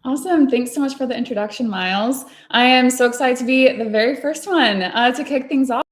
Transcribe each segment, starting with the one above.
Awesome. Thanks so much for the introduction, Miles. I am so excited to be the very first one to kick things off.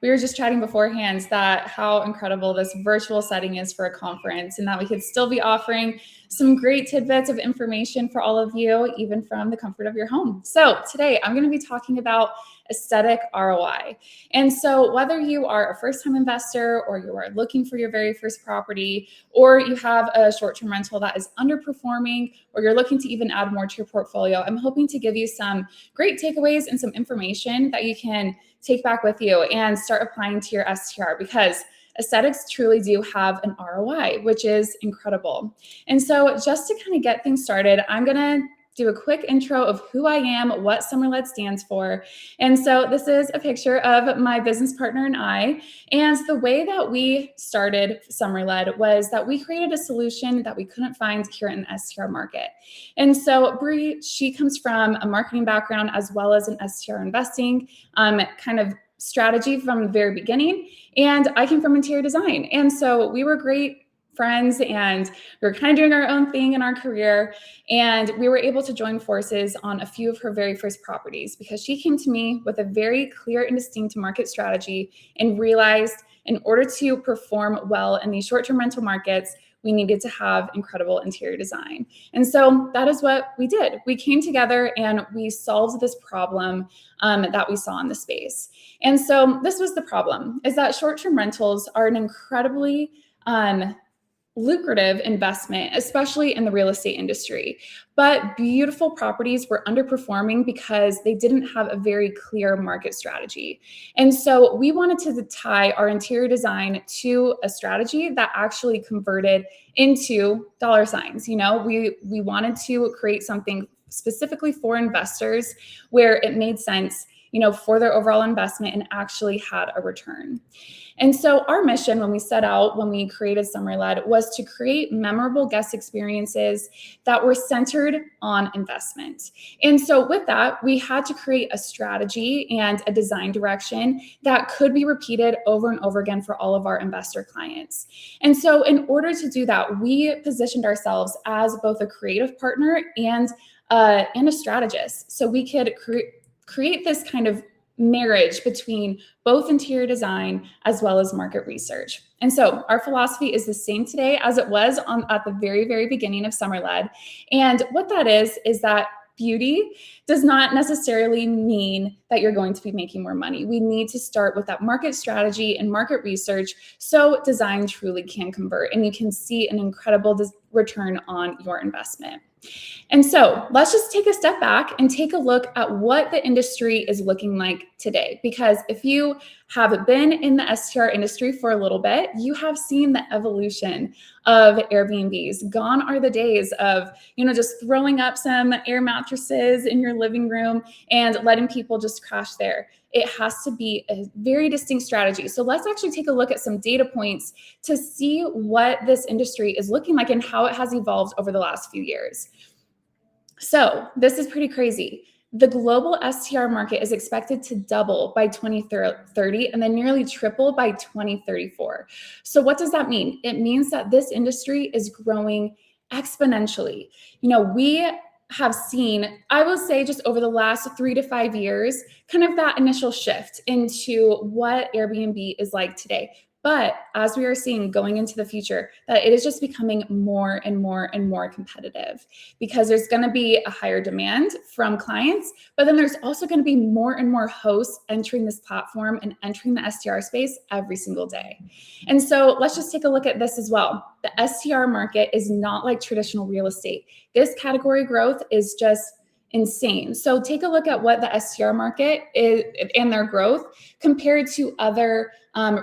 We were just chatting beforehand that how incredible this virtual setting is for a conference, and that we could still be offering some great tidbits of information for all of you, even from the comfort of your home. So today I'm going to be talking about aesthetic ROI. And so whether you are a first-time investor, or you are looking for your very first property, or you have a short-term rental that is underperforming, or you're looking to even add more to your portfolio, I'm hoping to give you some great takeaways and some information that you can take back with you and start applying to your STR, because aesthetics truly do have an ROI, which is incredible. And so just to kind of get things started, I'm going to do a quick intro of who I am, what Summer-Led stands for. And so this is a picture of my business partner and I. And the way that we started Summer-Led was that we created a solution that we couldn't find here in the STR market. And so Bree, she comes from a marketing background as well as an STR investing kind of strategy from the very beginning. And I came from interior design. And so we were great friends, and we were kind of doing our own thing in our career. And we were able to join forces on a few of her very first properties, because she came to me with a very clear and distinct market strategy and realized in order to perform well in these short-term rental markets, we needed to have incredible interior design. And so that is what we did. We came together and we solved this problem that we saw in the space. And so this was the problem, is that short-term rentals are an incredibly lucrative investment, especially in the real estate industry. But beautiful properties were underperforming because they didn't have a very clear market strategy. And so we wanted to tie our interior design to a strategy that actually converted into dollar signs. You know, we wanted to create something specifically for investors where it made sense, you know, for their overall investment and actually had a return. And so our mission when we set out, when we created Summer-Led, was to create memorable guest experiences that were centered on investment. And so with that, we had to create a strategy and a design direction that could be repeated over and over again for all of our investor clients. And so in order to do that, we positioned ourselves as both a creative partner and a strategist. So we could create this kind of marriage between both interior design as well as market research. And so our philosophy is the same today as it was at the very, very beginning of Summer-Led. And what that is that beauty does not necessarily mean that you're going to be making more money. We need to start with that market strategy and market research so design truly can convert and you can see an incredible return on your investment. And so let's just take a step back and take a look at what the industry is looking like today. Because if you have been in the STR industry for a little bit, you have seen the evolution of Airbnbs. Gone are the days of, you know, just throwing up some air mattresses in your living room and letting people just crash there. It has to be a very distinct strategy. So let's actually take a look at some data points to see what this industry is looking like and how it has evolved over the last few years. So this is pretty crazy. The global STR market is expected to double by 2030 and then nearly triple by 2034. So what does that mean? It means that this industry is growing exponentially. You know, we have seen, I will say, just over the last 3 to 5 years, kind of that initial shift into what Airbnb is like today. But as we are seeing going into the future, that it is just becoming more and more and more competitive, because there's going to be a higher demand from clients, but then there's also going to be more and more hosts entering this platform and entering the STR space every single day. And so let's just take a look at this as well. The STR market is not like traditional real estate. This category growth is just insane. So take a look at what the STR market is and their growth compared to other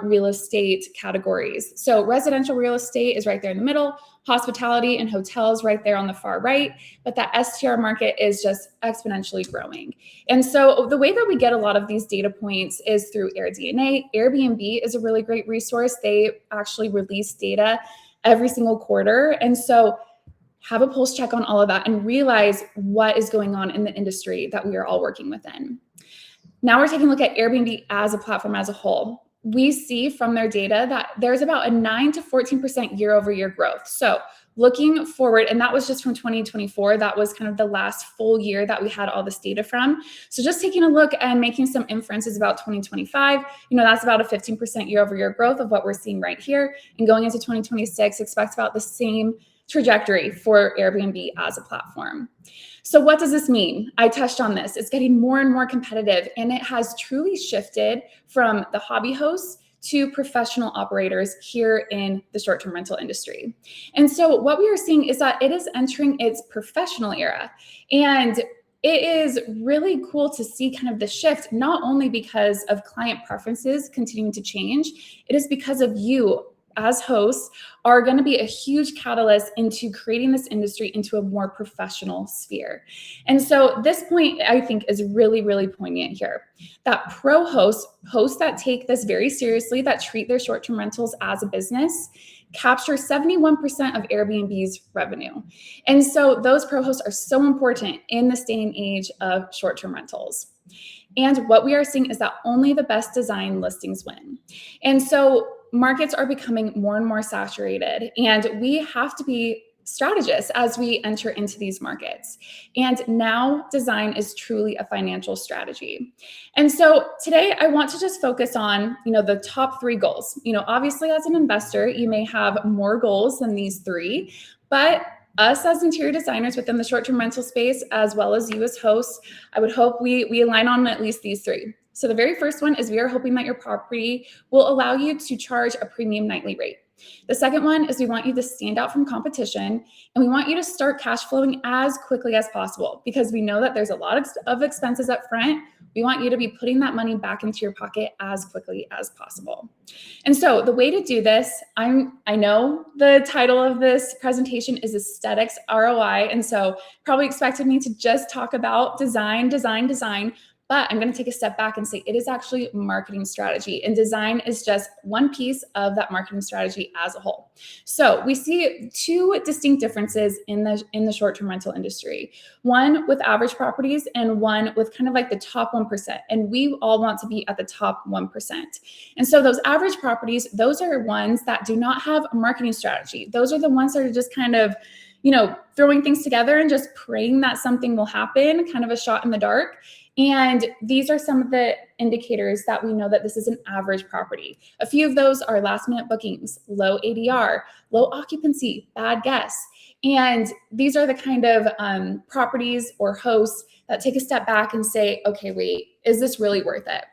real estate categories. So residential real estate is right there in the middle, hospitality and hotels right there on the far right, but that STR market is just exponentially growing. And so the way that we get a lot of these data points is through AirDNA. Airbnb is a really great resource. They actually release data every single quarter. And so have a pulse check on all of that and realize what is going on in the industry that we are all working within. Now we're taking a look at Airbnb as a platform as a whole. We see from their data that there's about a 9 to 14% year over year growth. So looking forward, and that was just from 2024. That was kind of the last full year that we had all this data from. So just taking a look and making some inferences about 2025, that's about a 15% year-over-year growth of what we're seeing right here. And going into 2026, expect about the same trajectory for Airbnb as a platform. So what does this mean? I touched on this. It's getting more and more competitive, and it has truly shifted from the hobby hosts to professional operators here in the short-term rental industry. And so what we are seeing is that it is entering its professional era. And it is really cool to see kind of the shift, not only because of client preferences continuing to change, it is because of you as hosts are going to be a huge catalyst into creating this industry into a more professional sphere. And so this point, I think, is really, really poignant here. That pro hosts that take this very seriously, that treat their short-term rentals as a business, capture 71% of Airbnb's revenue. And so those pro hosts are so important in this day and age of short-term rentals. And what we are seeing is that only the best design listings win. And so markets are becoming more and more saturated, and we have to be strategists as we enter into these markets. And now design is truly a financial strategy. And so today I want to just focus on, the top 3 goals. Obviously as an investor, you may have more goals than these 3, but us as interior designers within the short-term rental space, as well as you as hosts, I would hope we align on at least these 3. So the very first one is we are hoping that your property will allow you to charge a premium nightly rate. The second one is we want you to stand out from competition, and we want you to start cash flowing as quickly as possible, because we know that there's a lot of expenses up front. We want you to be putting that money back into your pocket as quickly as possible. And so the way to do this, I know the title of this presentation is Aesthetics ROI, and so probably expected me to just talk about design, but I'm going to take a step back and say it is actually marketing strategy, and design is just one piece of that marketing strategy as a whole. So we see 2 distinct differences in the short-term rental industry, one with average properties and one with kind of like the top 1%. And we all want to be at the top 1%. And so those average properties, those are ones that do not have a marketing strategy. Those are the ones that are just kind of throwing things together and just praying that something will happen, kind of a shot in the dark. And these are some of the indicators that we know that this is an average property. A few of those are last minute bookings, low ADR, low occupancy, bad guests. And these are the kind of properties or hosts that take a step back and say, okay, wait, is this really worth it?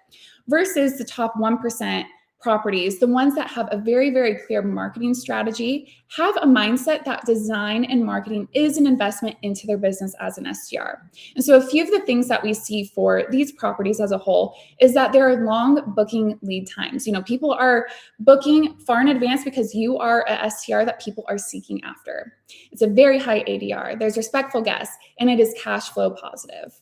Versus the top 1% properties, the ones that have a very, very clear marketing strategy, have a mindset that design and marketing is an investment into their business as an STR. And so a few of the things that we see for these properties as a whole is that there are long booking lead times. People are booking far in advance because you are a STR that people are seeking after. It's a very high ADR. There's respectful guests, and it is cash flow positive.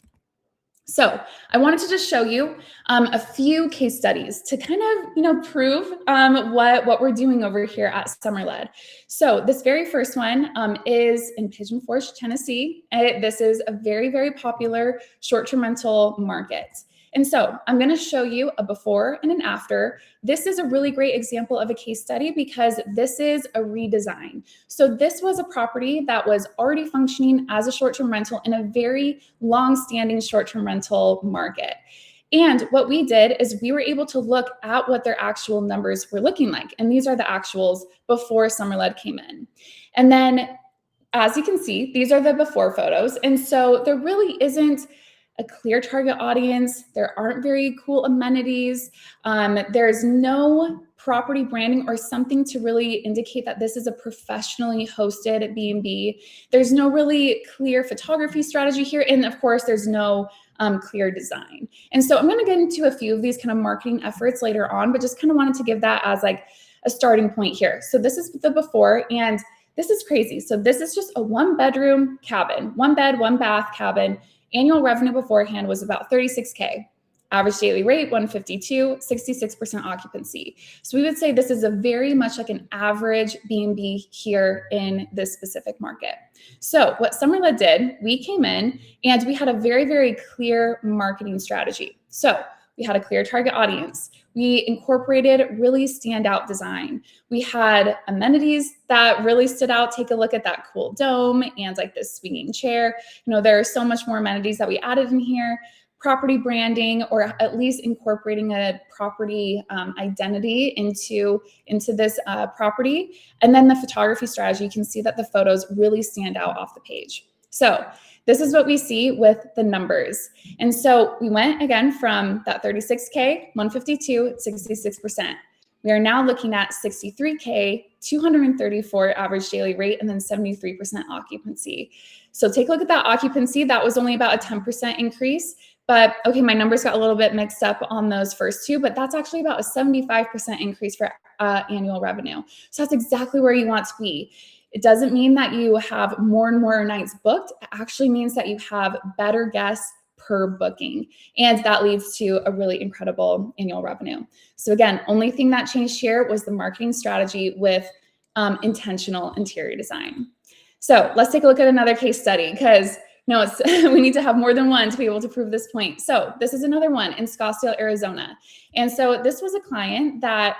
So I wanted to just show you a few case studies to kind of, prove what we're doing over here at Summerled. So this very first one is in Pigeon Forge, Tennessee. This is a very, very popular short-term rental market. And so I'm going to show you a before and an after. This is a really great example of a case study because this is a redesign. So this was a property that was already functioning as a short-term rental in a very long-standing short-term rental market. And what we did is we were able to look at what their actual numbers were looking like. And these are the actuals before Summerled came in. And then, as you can see, these are the before photos. And so there really isn't a clear target audience. There aren't very cool amenities. There's no property branding or something to really indicate that this is a professionally hosted B&B. There's no really clear photography strategy here. And of course, there's no clear design. And so I'm going to get into a few of these kind of marketing efforts later on, but just kind of wanted to give that as like a starting point here. So this is the before, and this is crazy. So this is just a 1-bedroom cabin, 1 bed, 1 bath cabin. Annual revenue beforehand was about $36K. Average daily rate, $152, 66% occupancy. So we would say this is a very much like an average B&B here in this specific market. So what Summerled did, we came in and we had a very, very clear marketing strategy. So we had a clear target audience. We incorporated really standout design. We had amenities that really stood out. Take a look at that cool dome and like this swinging chair. There are so much more amenities that we added in here. Property branding, or at least incorporating a property identity into this property. And then the photography strategy, you can see that the photos really stand out off the page. So this is what we see with the numbers. And so we went again from that 36K, 152, 66%. We are now looking at 63K, 234 average daily rate, and then 73% occupancy. So take a look at that occupancy. That was only about a 10% increase. But okay, my numbers got a little bit mixed up on those first two, but that's actually about a 75% increase for annual revenue. So that's exactly where you want to be. It doesn't mean that you have more and more nights booked. It actually means that you have better guests per booking. And that leads to a really incredible annual revenue. So again, only thing that changed here was the marketing strategy with intentional interior design. So let's take a look at another case study, because we need to have more than one to be able to prove this point. So this is another one in Scottsdale, Arizona. And so this was a client that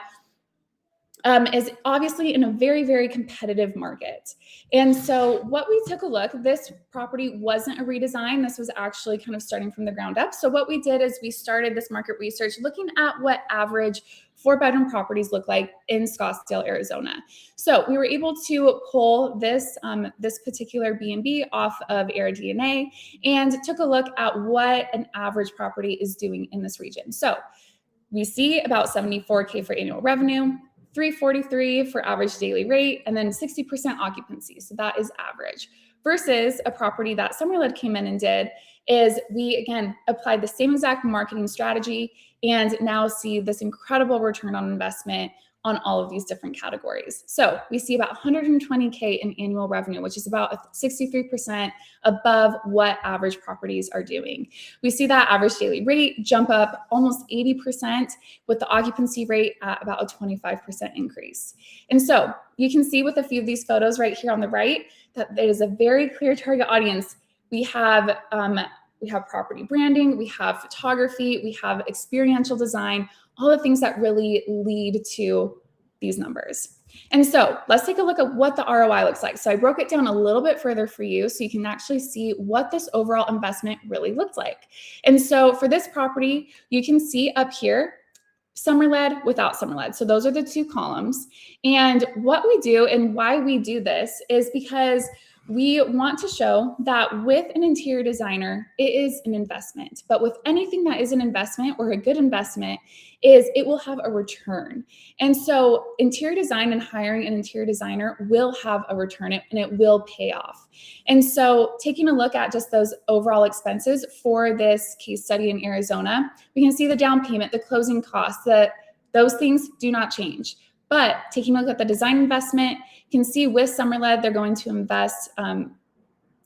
is obviously in a very, very competitive market. And so what we took a look, this property wasn't a redesign. This was actually kind of starting from the ground up. So what we did is we started this market research looking at what average 4-bedroom properties look like in Scottsdale, Arizona. So we were able to pull this particular B&B off of AirDNA and took a look at what an average property is doing in this region. So we see about 74K for annual revenue, 343 for average daily rate, and then 60% occupancy. So that is average. Versus a property that Summerled came in and did is we, again, applied the same exact marketing strategy and now see this incredible return on investment on all of these different categories. So we see about 120K in annual revenue, which is about 63% above what average properties are doing. We see that average daily rate jump up almost 80% with the occupancy rate at about a 25% increase. And so you can see with a few of these photos right here on the right that there is a very clear target audience. We have property branding, we have photography, we have experiential design, all the things that really lead to these numbers. And so let's take a look at what the ROI looks like. So I broke it down a little bit further for you so you can actually see what this overall investment really looked like. And so for this property, you can see up here, Summerled without Summerled. So those are the two columns. And what we do and why we do this is because we want to show that with an interior designer, it is an investment. But with anything that is an investment or a good investment is it will have a return. And so interior design and hiring an interior designer will have a return and it will pay off. And so taking a look at just those overall expenses for this case study in Arizona, we can see the down payment, the closing costs, that those things do not change. But taking a look at the design investment, you can see with Summerled, they're going to invest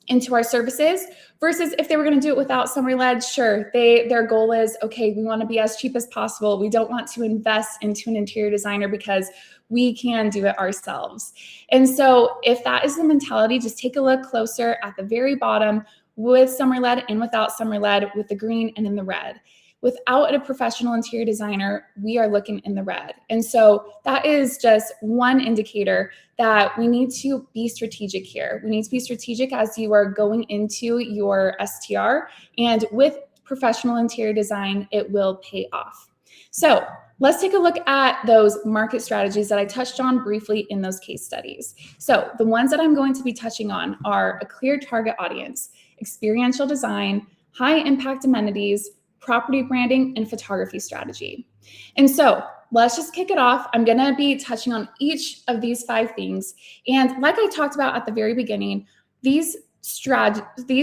into our services versus if they were going to do it without Summerled, sure, their goal is, okay, we want to be as cheap as possible. We don't want to invest into an interior designer because we can do it ourselves. And so if that is the mentality, just take a look closer at the very bottom with Summerled and without Summerled, with the green and in the red. Without a professional interior designer, we are looking in the red. And so that is just one indicator that we need to be strategic here. We need to be strategic as you are going into your STR, and with professional interior design, it will pay off. So let's take a look at those market strategies that I touched on briefly in those case studies. So the ones that I'm going to be touching on are a clear target audience, experiential design, high impact amenities, property branding, and photography strategy. And so let's just kick it off. I'm going to be touching on each of these 5 things. And like I talked about at the very beginning, these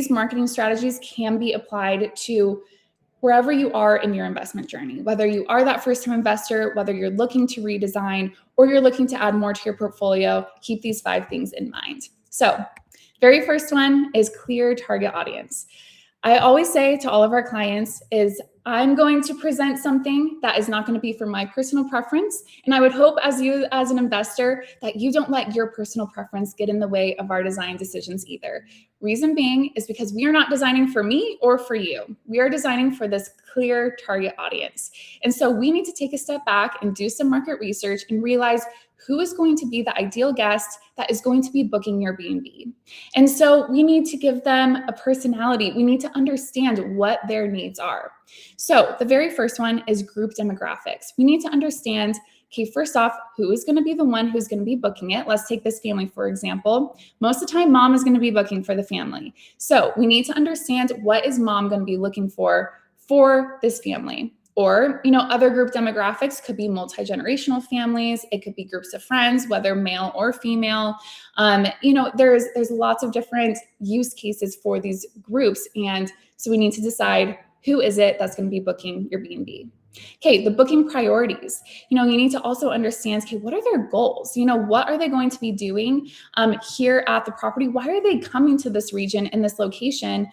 marketing strategies can be applied to wherever you are in your investment journey, whether you are that first-time investor, whether you're looking to redesign, or you're looking to add more to your portfolio, keep these 5 things in mind. So very first one is clear target audience. I always say to all of our clients is I'm going to present something that is not going to be for my personal preference. And I would hope as an investor that you don't let your personal preference get in the way of our design decisions either. Reason being is because we are not designing for me or for you. We are designing for this clear target audience. And so we need to take a step back and do some market research and realize who is going to be the ideal guest that is going to be booking your B&B. And so we need to give them a personality. We need to understand what their needs are. So the very first one is group demographics. We need to understand, okay, first off, who is going to be the one who's going to be booking it? Let's take this family, for example. Most of the time, mom is going to be booking for the family. So we need to understand what is mom going to be looking for this family. Or, other group demographics could be multi-generational families. It could be groups of friends, whether male or female. There's lots of different use cases for these groups. And so we need to decide who is it that's going to be booking your B&B. Okay, the booking priorities. You need to also understand, okay, what are their goals? What are they going to be doing here at the property? Why are they coming to this region in this location?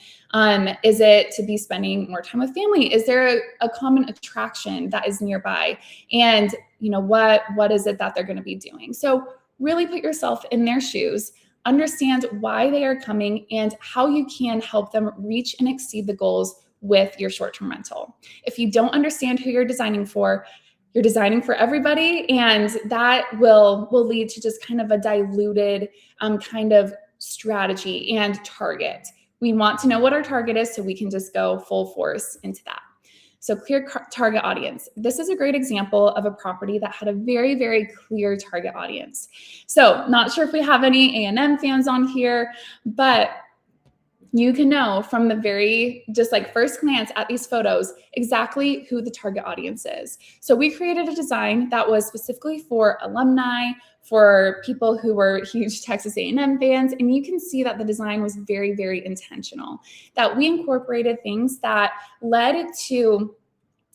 Is it to be spending more time with family? Is there a common attraction that is nearby? And what is it that they're going to be doing? So really put yourself in their shoes. Understand why they are coming and how you can help them reach and exceed the goals with your short-term rental. If you don't understand who you're designing for, you're designing for everybody, and that will lead to just kind of a diluted kind of strategy and target. We want to know what our target is so we can just go full force into that. So clear target audience. This is a great example of a property that had a very, very clear target audience. So not sure if we have any A&M fans on here, but you can know from the first glance at these photos exactly who the target audience is. So we created a design that was specifically for alumni, for people who were huge Texas A&M fans, and you can see that the design was very, very intentional, that we incorporated things that led to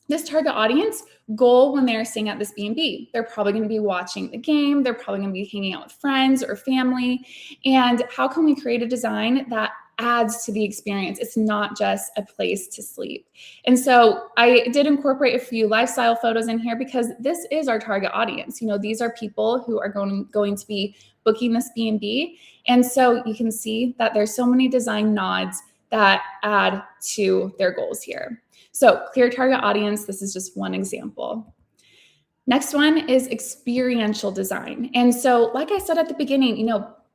this target audience goal when they're staying at this B&B. They're probably going to be watching the game. They're probably going to be hanging out with friends or family. And how can we create a design that adds to the experience? It's not just a place to sleep. And so I did incorporate a few lifestyle photos in here because this is our target audience. These are people who are going to be booking this B&B. And so you can see that there's so many design nods that add to their goals here. So clear target audience, this is just one example. Next one is experiential design. And so like I said at the beginning,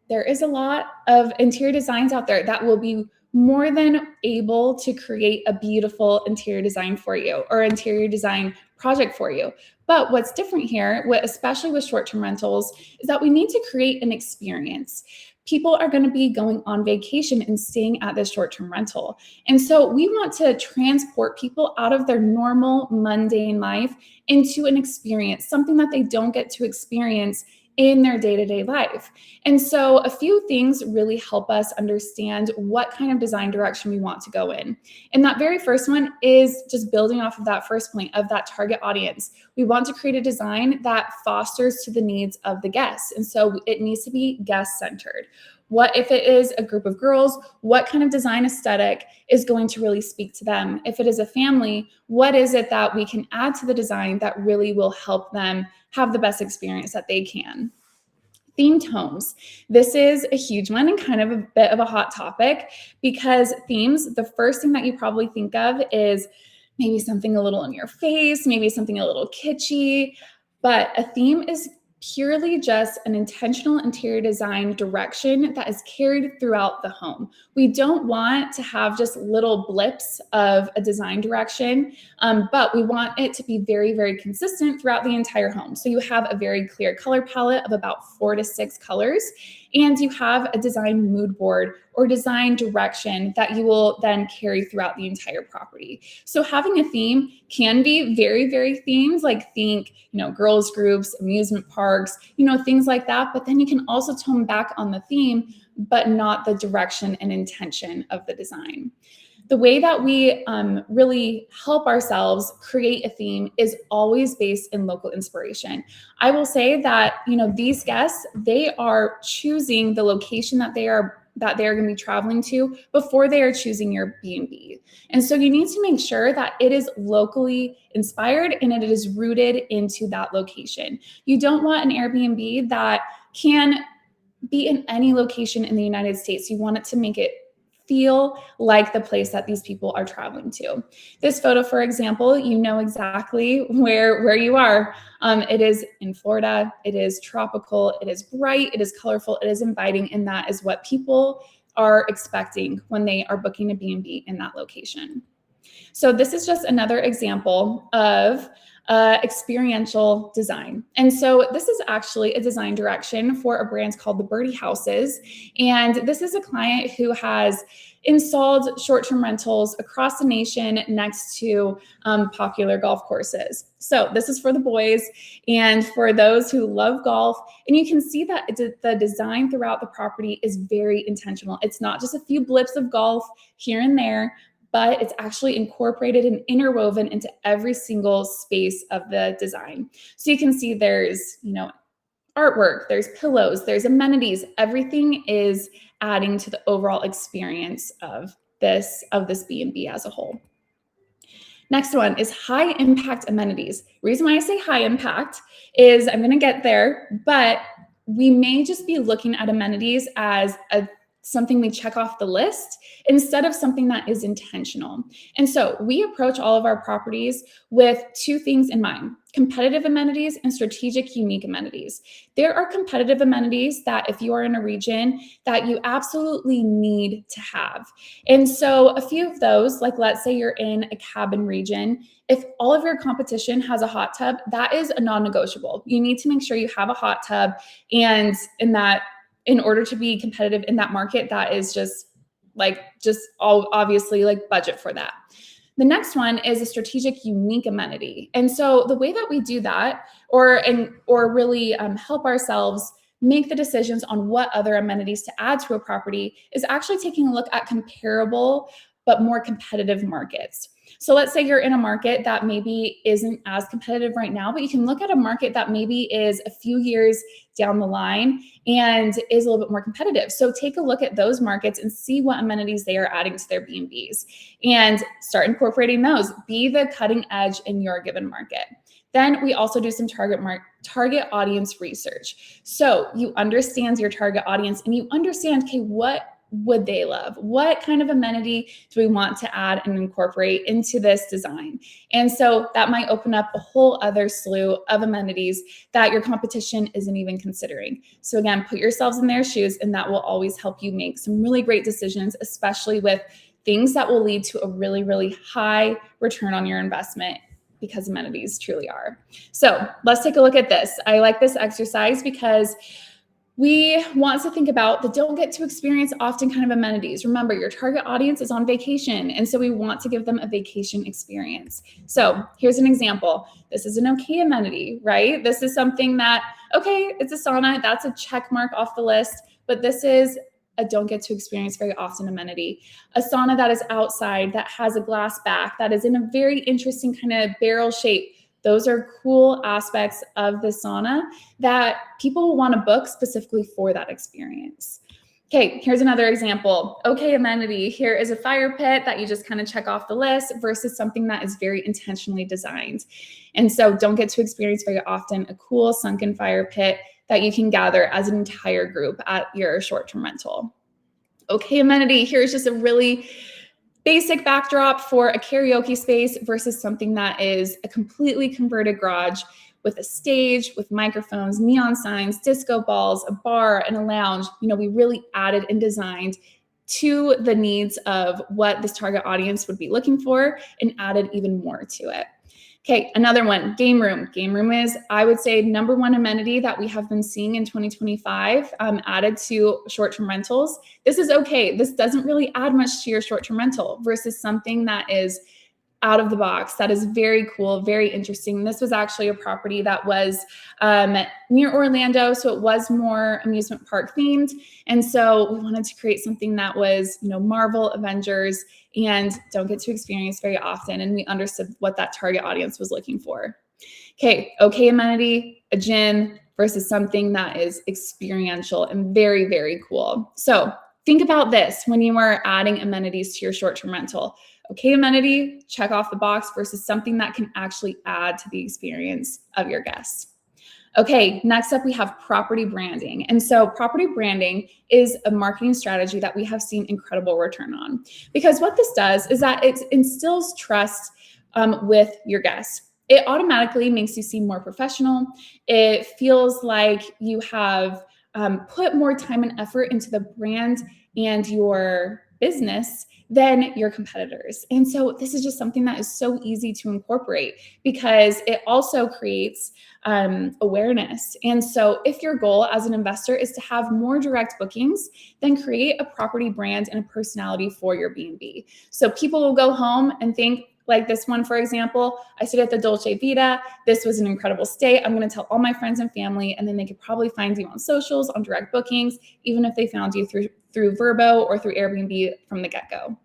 there is a lot of interior designs out there that will be more than able to create a beautiful interior design for you or interior design project for you. But what's different here, especially with short-term rentals, is that we need to create an experience. People are going to be going on vacation and staying at this short-term rental. And so we want to transport people out of their normal, mundane life into an experience, something that they don't get to experience in their day-to-day life. And so a few things really help us understand what kind of design direction we want to go in. And that very first one is just building off of that first point of that target audience. We want to create a design that fosters to the needs of the guests. And so it needs to be guest-centered. What if it is a group of girls? What kind of design aesthetic is going to really speak to them? If it is a family, what is it that we can add to the design that really will help them have the best experience that they can? Themed homes. This is a huge one and kind of a bit of a hot topic because themes, the first thing that you probably think of is maybe something a little in your face, maybe something a little kitschy, but a theme is purely just an intentional interior design direction that is carried throughout the home. We don't want to have just little blips of a design direction, but we want it to be very, very consistent throughout the entire home. So you have a very clear color palette of about 4 to 6 colors, and you have a design mood board or design direction that you will then carry throughout the entire property. So having a theme can be very, very themed, like think, girls groups, amusement parks, things like that. But then you can also tone back on the theme, but not the direction and intention of the design. The way that we really help ourselves create a theme is always based in local inspiration. I will say that, these guests, they are choosing the location that they are that they're going to be traveling to before they are choosing your B&B. And so you need to make sure that it is locally inspired and it is rooted into that location. You don't want an Airbnb that can be in any location in the United States. You want it to make it feel like the place that these people are traveling to. This photo, for example, you know exactly where you are. It is in Florida. It is tropical. It is bright. It is colorful. It is inviting. And that is what people are expecting when they are booking a B&B in that location. So this is just another example of experiential design. And so this is actually a design direction for a brand called the Birdie Houses. And this is a client who has installed short-term rentals across the nation next to popular golf courses. So this is for the boys and for those who love golf. And you can see that the design throughout the property is very intentional. It's not just a few blips of golf here and there, but it's actually incorporated and interwoven into every single space of the design. So you can see there's, artwork, there's pillows, there's amenities. Everything is adding to the overall experience of this B&B as a whole. Next one is high impact amenities. The reason why I say high impact is I'm going to get there, but we may just be looking at amenities as something we check off the list instead of something that is intentional. And so we approach all of our properties with two things in mind: competitive amenities and strategic unique amenities. There are competitive amenities that if you are in a region that you absolutely need to have. And so a few of those, like let's say you're in a cabin region, if all of your competition has a hot tub, that is a non-negotiable. You need to make sure you have a hot tub, and in order to be competitive in that market, that is obviously budget for that. The next one is a strategic unique amenity. And so the way that we do that or really help ourselves make the decisions on what other amenities to add to a property is actually taking a look at comparable but more competitive markets. So let's say you're in a market that maybe isn't as competitive right now, but you can look at a market that maybe is a few years down the line and is a little bit more competitive. So take a look at those markets and see what amenities they are adding to their B&Bs and start incorporating those. Be the cutting edge in your given market. Then we also do some target audience research. So you understand your target audience and you understand, okay, what would they love? What kind of amenity do we want to add and incorporate into this design? And so that might open up a whole other slew of amenities that your competition isn't even considering. So again, put yourselves in their shoes, and that will always help you make some really great decisions, especially with things that will lead to a really, really high return on your investment, because amenities truly are. So let's take a look at this. I like this exercise because we want to think about the don't get to experience often kind of amenities. Remember, your target audience is on vacation, and so we want to give them a vacation experience. So here's an example. This is an okay amenity, right? This is something that, okay, it's a sauna. That's a check mark off the list, but this is a don't get to experience very often amenity. A sauna that is outside, that has a glass back, that is in a very interesting kind of barrel shape. Those are cool aspects of the sauna that people will want to book specifically for that experience. Okay, here's another example. Okay, amenity. Here is a fire pit that you just kind of check off the list versus something that is very intentionally designed. And so don't get to experience very often a cool sunken fire pit that you can gather as an entire group at your short-term rental. Okay, amenity. Here's just a really basic backdrop for a karaoke space versus something that is a completely converted garage with a stage, with microphones, neon signs, disco balls, a bar, and a lounge. We really added and designed to the needs of what this target audience would be looking for and added even more to it. Okay, another one, game room. Game room is, I would say, number one amenity that we have been seeing in 2025 added to short-term rentals. This is okay. This doesn't really add much to your short-term rental versus something that is out of the box. That is very cool, very interesting. This was actually a property that was near Orlando, so it was more amusement park themed. And so we wanted to create something that was, Marvel, Avengers, and don't get to experience very often. And we understood what that target audience was looking for. Okay, amenity, a gym versus something that is experiential and very, very cool. So think about this when you are adding amenities to your short-term rental. Okay, amenity, check off the box versus something that can actually add to the experience of your guests. Okay, next up we have property branding. And so property branding is a marketing strategy that we have seen incredible return on. Because what this does is that it instills trust with your guests. It automatically makes you seem more professional. It feels like you have put more time and effort into the brand and your business than your competitors. And so this is just something that is so easy to incorporate because it also creates awareness. And so if your goal as an investor is to have more direct bookings, then create a property brand and a personality for your B&B. So people will go home and think, like this one, for example, I stayed at the Dolce Vita. This was an incredible stay. I'm going to tell all my friends and family, and then they could probably find you on socials, on direct bookings, even if they found you through Vrbo or through Airbnb from the get-go.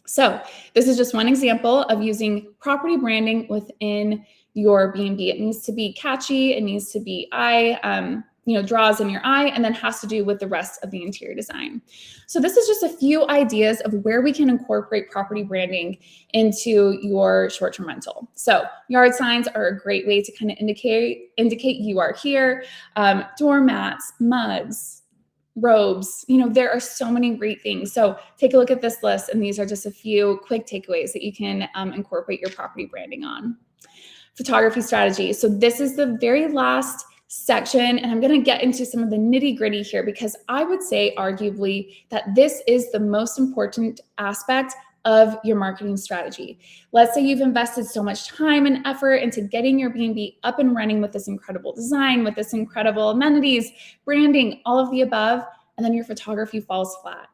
So this is just one example of using property branding within your B&B. It needs to be catchy. It needs to be draws in your eye, and then has to do with the rest of the interior design. So this is just a few ideas of where we can incorporate property branding into your short-term rental. So yard signs are a great way to kind of indicate you are here. Doormats, mugs, robes, there are so many great things. So take a look at this list, and these are just a few quick takeaways that you can incorporate your property branding on. Photography strategy. So this is the very last section, and I'm going to get into some of the nitty-gritty here because I would say arguably that this is the most important aspect of your marketing strategy. Let's say you've invested so much time and effort into getting your B&B up and running with this incredible design, with this incredible amenities, branding, all of the above, and then your photography falls flat.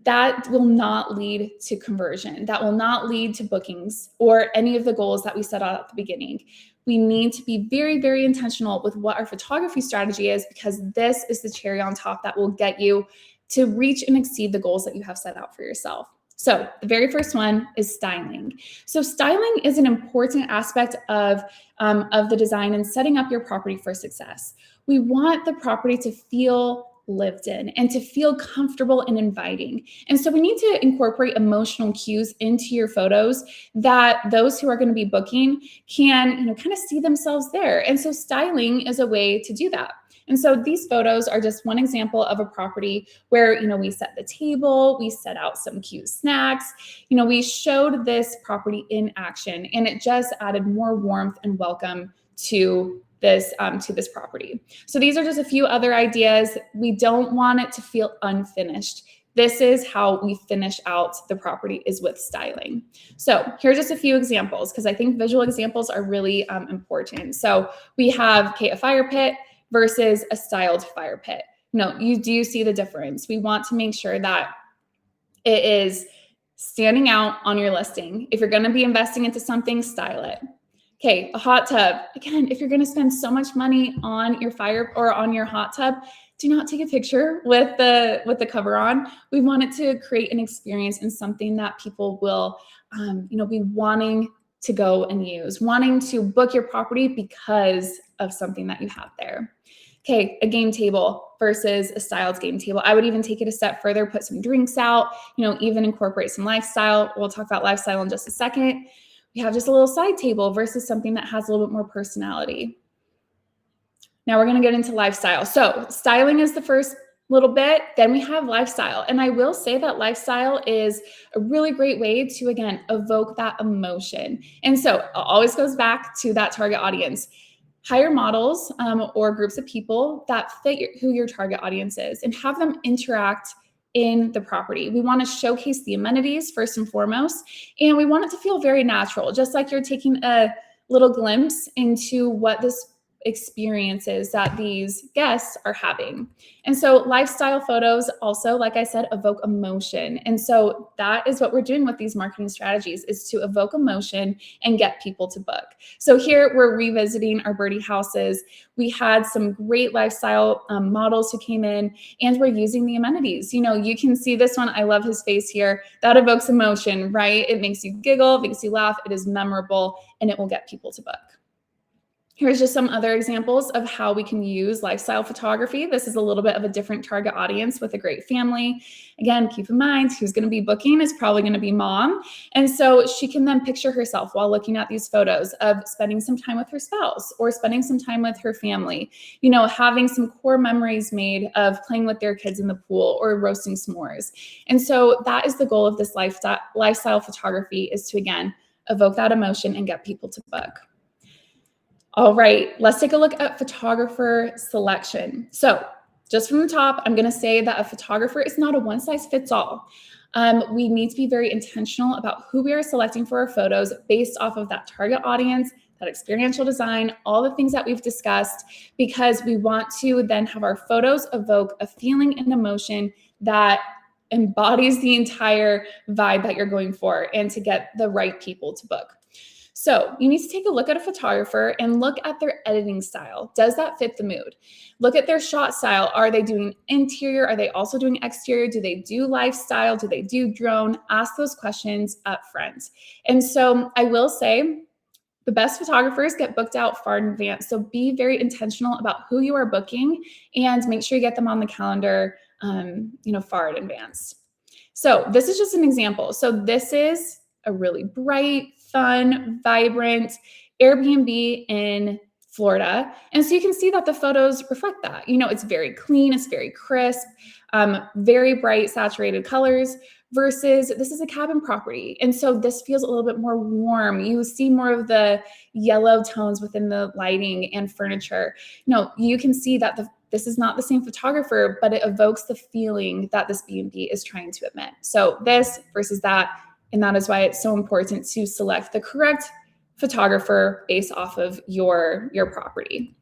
That will not lead to conversion. That will not lead to bookings or any of the goals that we set out at the beginning. We need to be very, very intentional with what our photography strategy is because this is the cherry on top that will get you to reach and exceed the goals that you have set out for yourself. So the very first one is styling. So styling is an important aspect of the design and setting up your property for success. We want the property to feel lived in and to feel comfortable and inviting. And so we need to incorporate emotional cues into your photos that those who are going to be booking can, kind of see themselves there. And so styling is a way to do that. And so these photos are just one example of a property where, we set the table, we set out some cute snacks, we showed this property in action, and it just added more warmth and welcome to this property. So these are just a few other ideas. We don't want it to feel unfinished. This is how we finish out the property, is with styling. So here's just a few examples because I think visual examples are really important. So we have a fire pit versus a styled fire pit. You do see the difference. We want to make sure that it is standing out on your listing. If you're going to be investing into something, style it. Okay, a hot tub. Again, if you're going to spend so much money on your fire or on your hot tub, do not take a picture with the cover on. We want it to create an experience and something that people will, be wanting to go and use, wanting to book your property because of something that you have there. Okay, a game table versus a styled game table. I would even take it a step further, put some drinks out, even incorporate some lifestyle. We'll talk about lifestyle in just a second. We have just a little side table versus something that has a little bit more personality. Now we're going to get into lifestyle. So styling is the first little bit, then we have lifestyle. And I will say that lifestyle is a really great way to, again, evoke that emotion. And so it always goes back to that target audience. Hire models or groups of people that fit who your target audience is and have them interact in the property. We want to showcase the amenities first and foremost, and we want it to feel very natural, just like you're taking a little glimpse into what this experiences that these guests are having. And so lifestyle photos also, like I said, evoke emotion. And so that is what we're doing with these marketing strategies, is to evoke emotion and get people to book. So here we're revisiting our birdie houses. We had some great lifestyle models who came in, and we're using the amenities. You can see this one. I love his face here. That evokes emotion, right? It makes you giggle, makes you laugh. It is memorable, and it will get people to book. Here's just some other examples of how we can use lifestyle photography. This is a little bit of a different target audience with a great family. Again, keep in mind who's going to be booking is probably going to be mom. And so she can then picture herself while looking at these photos of spending some time with her spouse or spending some time with her family, you know, having some core memories made of playing with their kids in the pool or roasting s'mores. And so that is the goal of this lifestyle photography, is to, again, evoke that emotion and get people to book. All right, let's take a look at photographer selection. So just from the top, I'm going to say that a photographer is not a one-size-fits-all. We need to be very intentional about who we are selecting for our photos based off of that target audience, that experiential design, all the things that we've discussed, because we want to then have our photos evoke a feeling and emotion that embodies the entire vibe that you're going for, and to get the right people to book. So you need to take a look at a photographer and look at their editing style. Does that fit the mood? Look at their shot style. Are they doing interior? Are they also doing exterior? Do they do lifestyle? Do they do drone? Ask those questions up front. And so I will say, the best photographers get booked out far in advance. So be very intentional about who you are booking and make sure you get them on the calendar, far in advance. So this is just an example. So this is a really bright, fun, vibrant Airbnb in Florida. And so you can see that the photos reflect that. You know, it's very clean, it's very crisp, very bright, saturated colors, versus this is a cabin property. And so this feels a little bit more warm. You see more of the yellow tones within the lighting and furniture. You can see that this is not the same photographer, but it evokes the feeling that this B&B is trying to emit. So this versus that. And that is why it's so important to select the correct photographer based off of your property.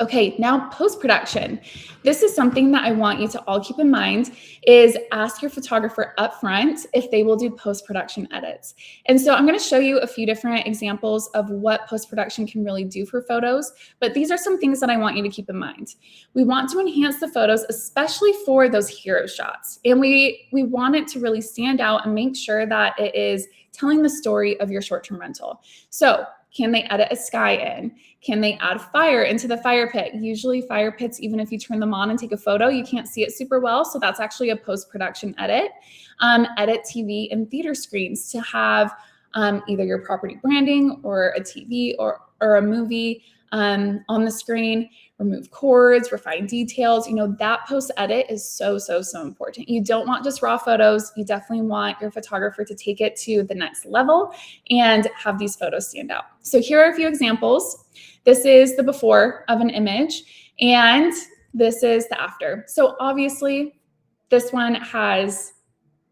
Okay, now post-production. This is something that I want you to all keep in mind, is ask your photographer upfront if they will do post-production edits. And so I'm going to show you a few different examples of what post-production can really do for photos, but these are some things that I want you to keep in mind. We want to enhance the photos, especially for those hero shots. And we want it to really stand out and make sure that it is telling the story of your short-term rental. So can they edit a sky in? Can they add fire into the fire pit? Usually fire pits, even if you turn them on and take a photo, you can't see it super well. So that's actually a post-production edit. Edit TV and theater screens to have either your property branding or a TV or a movie on the screen. Remove cords, refine details. That post edit is so, so, so important. You don't want just raw photos. You definitely want your photographer to take it to the next level and have these photos stand out. So here are a few examples. This is the before of an image, and this is the after. So obviously this one has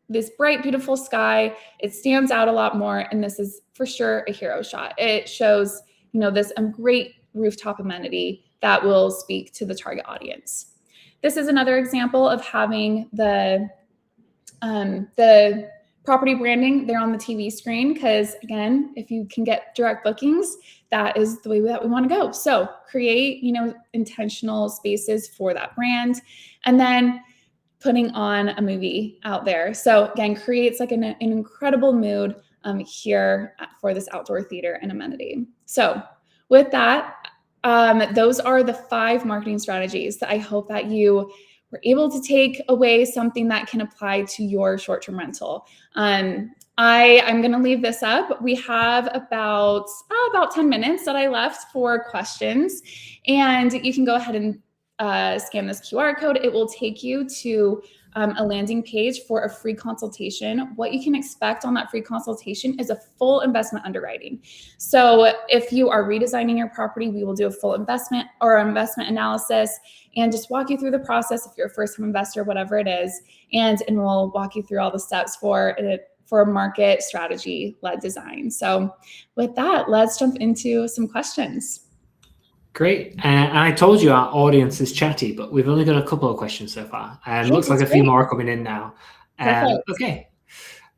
this bright, beautiful sky. It stands out a lot more, and this is for sure a hero shot. It shows, this great rooftop amenity that will speak to the target audience. This is another example of having the property branding there on the TV screen, because again, if you can get direct bookings, that is the way that we want to go. So create, intentional spaces for that brand, and then putting on a movie out there. So again, creates like an incredible mood here for this outdoor theater and amenity. So with that, those are the 5 marketing strategies that I hope that you were able to take away something that can apply to your short-term rental. I'm going to leave this up. We have about 10 minutes that I left for questions, and you can go ahead and scan this QR code. It will take you to a landing page for a free consultation. What you can expect on that free consultation is a full investment underwriting. So if you are redesigning your property, we will do a full investment analysis and just walk you through the process if you're a first-time investor, whatever it is, and we'll walk you through all the steps for a market strategy-led design. So with that, let's jump into some questions. Great. And I told you our audience is chatty, but we've only got a couple of questions so far. And looks like a few more are coming in now. Okay.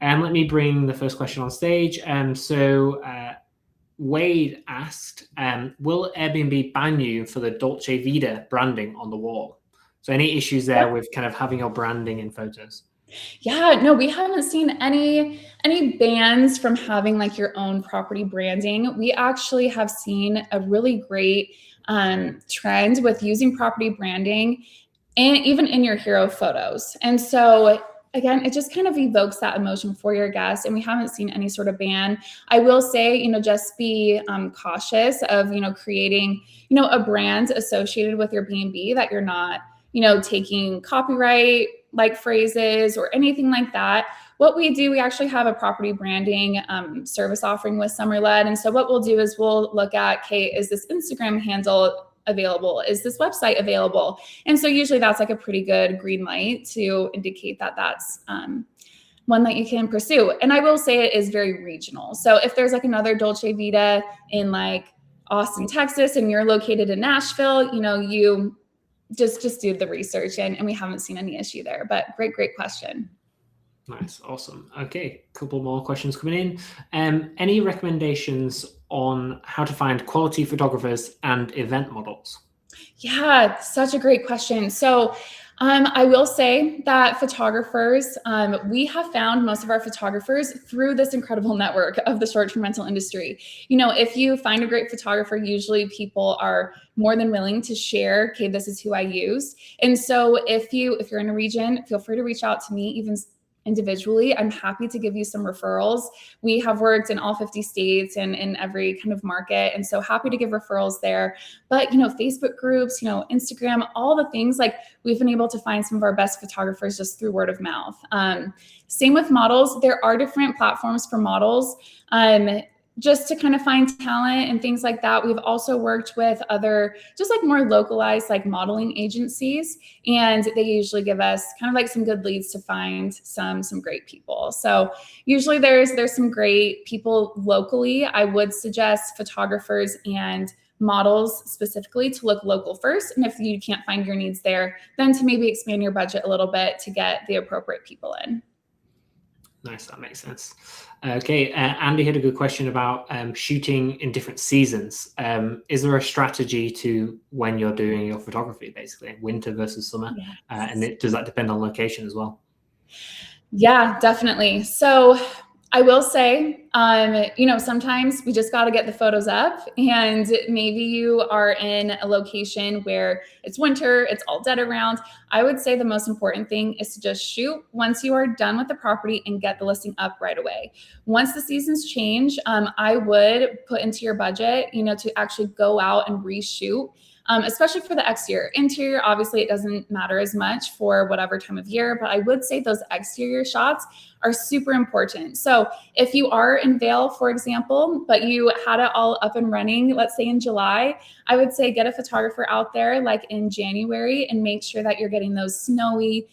Let me bring the first question on stage. So Wade asked, will Airbnb ban you for the Dolce Vita branding on the wall? So any issues there with kind of having your branding in photos? Yeah, no, we haven't seen any bans from having like your own property branding. We actually have seen a really great trend with using property branding and even in your hero photos. And so again, it just kind of evokes that emotion for your guests, and we haven't seen any sort of ban. I will say, just be cautious of, creating, a brand associated with your B&B that you're not, taking copyright like phrases or anything like that. What we do, we actually have a property branding service offering with SummerLed. And so what we'll do is we'll look at, okay, is this Instagram handle available? Is this website available? And so usually that's like a pretty good green light to indicate that that's one that you can pursue. And I will say it is very regional. So if there's like another Dolce Vita in like Austin, Texas, and you're located in Nashville, you just do the research, and we haven't seen any issue there. But great question. Nice, awesome. Okay, couple more questions coming in. Any recommendations on how to find quality photographers and event models? Yeah, such a great question. So I will say that photographers, we have found most of our photographers through this incredible network of the short-term rental industry. If you find a great photographer, usually people are more than willing to share, okay, this is who I use. And so if you're in a region, feel free to reach out to me, even individually. I'm happy to give you some referrals. We have worked in all 50 states and in every kind of market. And so happy to give referrals there. But, Facebook groups, Instagram, all the things, like we've been able to find some of our best photographers just through word of mouth. Same with models. There are different platforms for models. Just to kind of find talent and things like that. We've also worked with other, just like more localized, like modeling agencies, and they usually give us kind of like some good leads to find some great people. So usually there's some great people locally. I would suggest photographers and models specifically to look local first. And if you can't find your needs there, then to maybe expand your budget a little bit to get the appropriate people in. Nice, that makes sense. Okay, Andy had a good question about shooting in different seasons. Is there a strategy to when you're doing your photography, basically winter versus summer? Yes. And does that depend on location as well? Yeah, definitely. So I will say, sometimes we just got to get the photos up, and maybe you are in a location where it's winter, it's all dead around. I would say the most important thing is to just shoot once you are done with the property and get the listing up right away. Once the seasons change, I would put into your budget, to actually go out and reshoot. Especially for the exterior. Interior, obviously, it doesn't matter as much for whatever time of year, but I would say those exterior shots are super important. So if you are in Vail, for example, but you had it all up and running, let's say in July, I would say get a photographer out there like in January and make sure that you're getting those snowy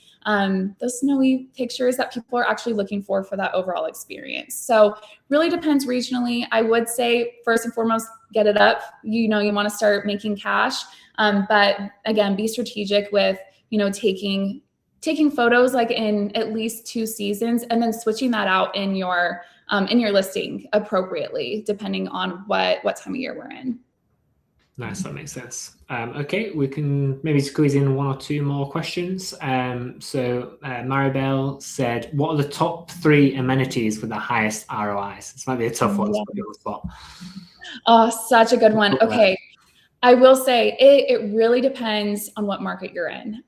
pictures that people are actually looking for that overall experience. So really depends regionally. I would say first and foremost, get it up. You want to start making cash. But again, be strategic with, taking photos like in at least 2 seasons and then switching that out in your listing appropriately, depending on what time of year we're in. Nice, that makes sense. Okay, we can maybe squeeze in 1 or 2 more questions. So Maribel said, what are the top 3 amenities with the highest ROIs? This might be a tough one to put you on the spot. Oh, such a good one. Okay. I will say it really depends on what market you're in.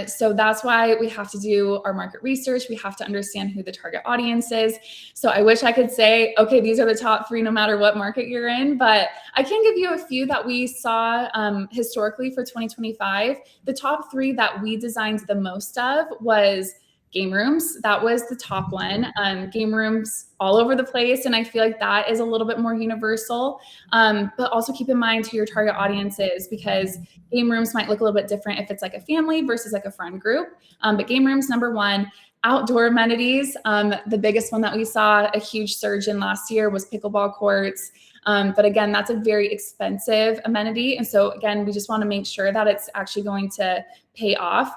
So that's why we have to do our market research. We have to understand who the target audience is. So I wish I could say, okay, these are the top 3 no matter what market you're in, but I can give you a few that we saw historically for 2025. The top 3 that we designed the most of was game rooms. That was the top one. Game rooms all over the place. And I feel like that is a little bit more universal. But also keep in mind who your target audience is, because game rooms might look a little bit different if it's like a family versus like a friend group. But game rooms, number 1. Outdoor amenities. The biggest one that we saw a huge surge in last year was pickleball courts. But again, that's a very expensive amenity. And so again, we just want to make sure that it's actually going to pay off.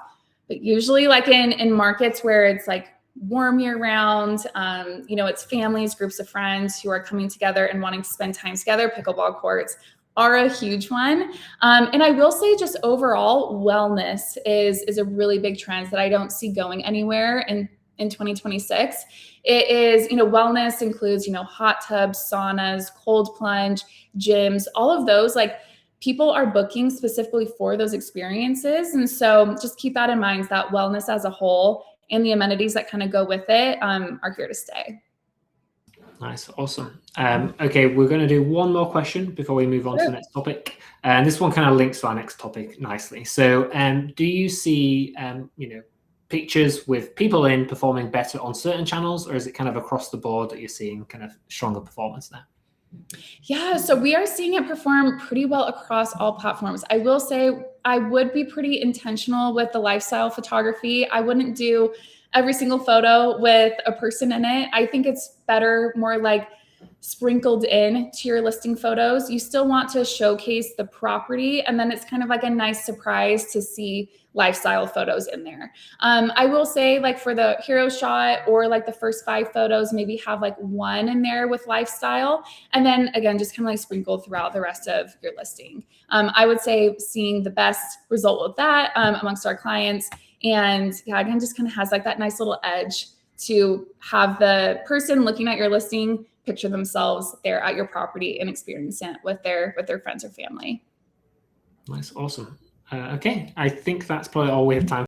But usually like in markets where it's like warm year round, it's families, groups of friends who are coming together and wanting to spend time together, pickleball courts are a huge one. And I will say just overall wellness is a really big trend that I don't see going anywhere. And in 2026. It is, wellness includes, hot tubs, saunas, cold plunge, gyms, all of those. Like, people are booking specifically for those experiences. And so just keep that in mind, that wellness as a whole and the amenities that kind of go with it are here to stay. Nice. Awesome. Okay, we're going to do one more question before we move on to the next topic. And this one kind of links to our next topic nicely. So do you see, pictures with people in performing better on certain channels, or is it kind of across the board that you're seeing kind of stronger performance there? Yeah, so we are seeing it perform pretty well across all platforms. I will say I would be pretty intentional with the lifestyle photography. I wouldn't do every single photo with a person in it. I think it's better, more like sprinkled in to your listing photos. You still want to showcase the property, and then it's kind of like a nice surprise to see lifestyle photos in there. I will say, like, for the hero shot or like the first 5 photos, maybe have like 1 in there with lifestyle, and then again, just kind of like sprinkle throughout the rest of your listing. I would say seeing the best result with that amongst our clients. And yeah, again, just kind of has like that nice little edge to have the person looking at your listing picture themselves there at your property and experience it with their friends or family. Nice. Awesome. Okay. I think that's probably all we have time